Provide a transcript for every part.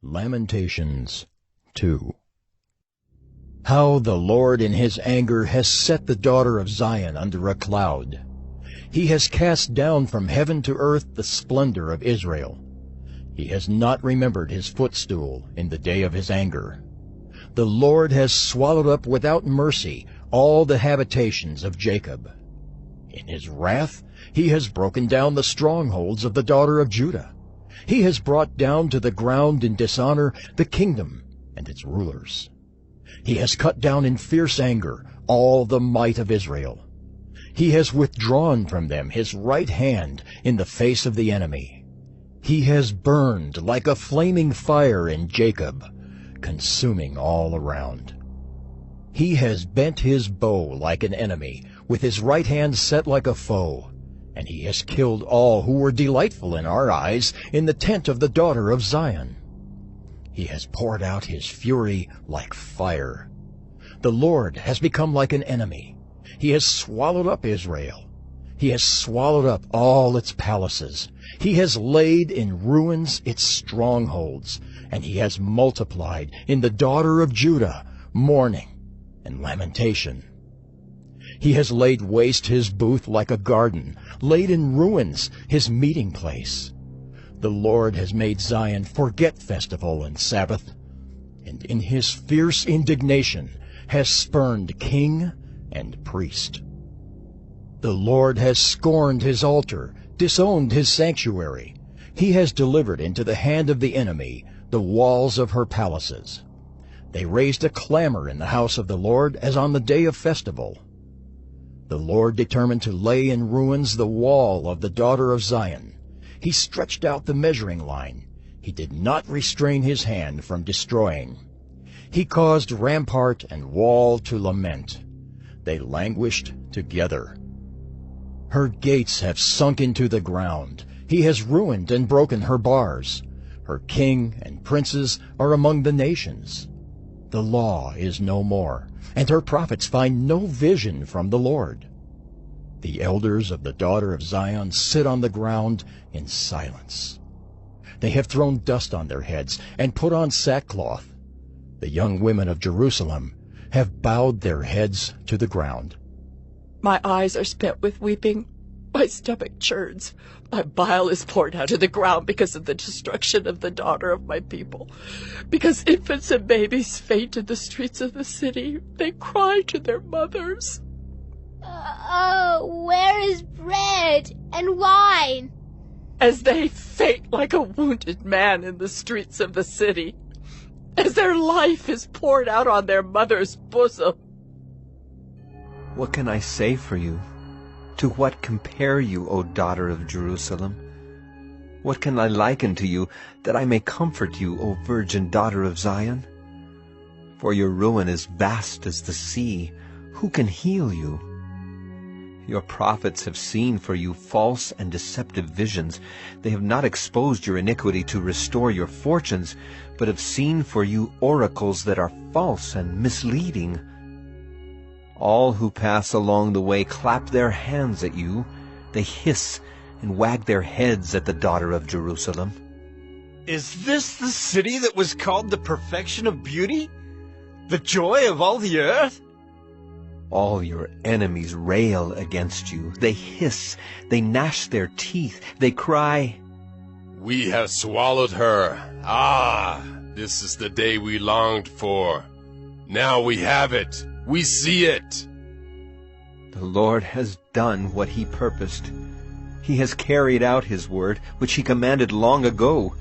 Lamentations 2. How the Lord in his anger has set the daughter of Zion under a cloud. He has cast down from heaven to earth the splendor of Israel. He has not remembered his footstool in the day of his anger. The Lord has swallowed up without mercy all the habitations of Jacob. In his wrath he has broken down the strongholds of the daughter of Judah. He has brought down to the ground in dishonor the kingdom and its rulers. He has cut down in fierce anger all the might of Israel. He has withdrawn from them his right hand in the face of the enemy. He has burned like a flaming fire in Jacob, consuming all around. He has bent his bow like an enemy, with his right hand set like a foe, and he has killed all who were delightful in our eyes in the tent of the daughter of Zion. He has poured out his fury like fire. The Lord has become like an enemy. He has swallowed up Israel. He has swallowed up all its palaces. He has laid in ruins its strongholds, and he has multiplied in the daughter of Judah mourning and lamentation. He has laid waste his booth like a garden, laid in ruins his meeting place. The Lord has made Zion forget festival and Sabbath, and in his fierce indignation has spurned king and priest. The Lord has scorned his altar, disowned his sanctuary. He has delivered into the hand of the enemy the walls of her palaces. They raised a clamor in the house of the Lord as on the day of festival. The Lord determined to lay in ruins the wall of the daughter of Zion. He stretched out the measuring line. He did not restrain his hand from destroying. He caused rampart and wall to lament. They languished together. Her gates have sunk into the ground. He has ruined and broken her bars. Her king and princes are among the nations. The law is no more, and her prophets find no vision from the Lord. The elders of the daughter of Zion sit on the ground in silence. They have thrown dust on their heads and put on sackcloth. The young women of Jerusalem have bowed their heads to the ground. My eyes are spent with weeping. My stomach churns. My bile is poured out to the ground because of the destruction of the daughter of my people. Because infants and babies faint in the streets of the city, they cry to their mothers. Oh, where is bread and wine? As they faint like a wounded man in the streets of the city, as their life is poured out on their mother's bosom. What can I say for you? To what compare you, O daughter of Jerusalem? What can I liken to you, that I may comfort you, O virgin daughter of Zion? For your ruin is vast as the sea. Who can heal you? Your prophets have seen for you false and deceptive visions. They have not exposed your iniquity to restore your fortunes, but have seen for you oracles that are false and misleading. All who pass along the way clap their hands at you. They hiss and wag their heads at the daughter of Jerusalem. Is this the city that was called the perfection of beauty? The joy of all the earth? All your enemies rail against you. They hiss, they gnash their teeth, they cry, "We have swallowed her. Ah, this is the day we longed for. Now we have it. We see it." The Lord has done what he purposed. He has carried out his word, which he commanded long ago.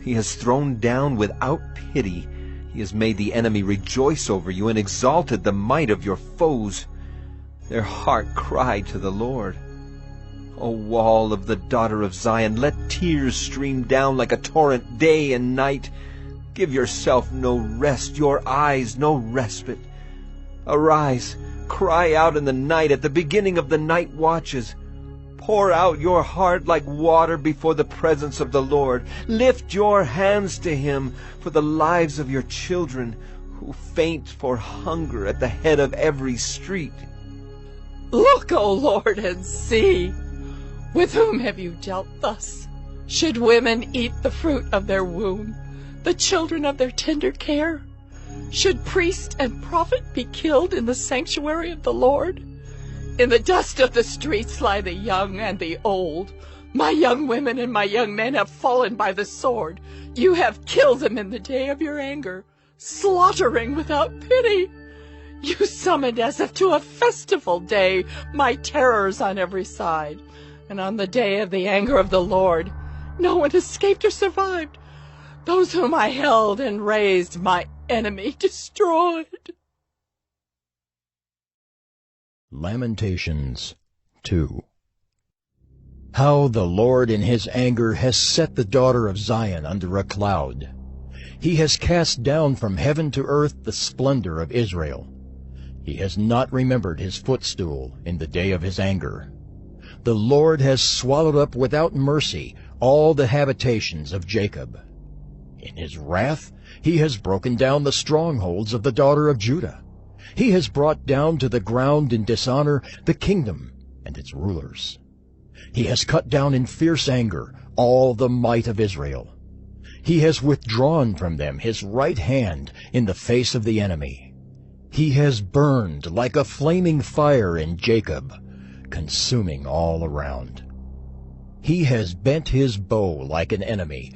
He has thrown down without pity. He has made the enemy rejoice over you and exalted the might of your foes. Their heart cried to the Lord. O wall of the daughter of Zion, let tears stream down like a torrent day and night. Give yourself no rest, your eyes no respite. Arise, cry out in the night at the beginning of the night watches. Pour out your heart like water before the presence of the Lord. Lift your hands to him for the lives of your children who faint for hunger at the head of every street. Look, O Lord, and see. With whom have you dealt thus? Should women eat the fruit of their womb, the children of their tender care? Should priest and prophet be killed in the sanctuary of the Lord? In the dust of the streets lie the young and the old. My young women and my young men have fallen by the sword. You have killed them in the day of your anger, slaughtering without pity. You summoned as if to a festival day my terrors on every side. And on the day of the anger of the Lord, no one escaped or survived. Those whom I held and raised, my enemy destroyed. Lamentations 2. How the Lord in his anger has set the daughter of Zion under a cloud. He has cast down from heaven to earth the splendor of Israel. He has not remembered his footstool in the day of his anger. The Lord has swallowed up without mercy all the habitations of Jacob. In his wrath he has broken down the strongholds of the daughter of Judah. He has brought down to the ground in dishonor the kingdom and its rulers. He has cut down in fierce anger all the might of Israel. He has withdrawn from them his right hand in the face of the enemy. He has burned like a flaming fire in Jacob, consuming all around. He has bent his bow like an enemy,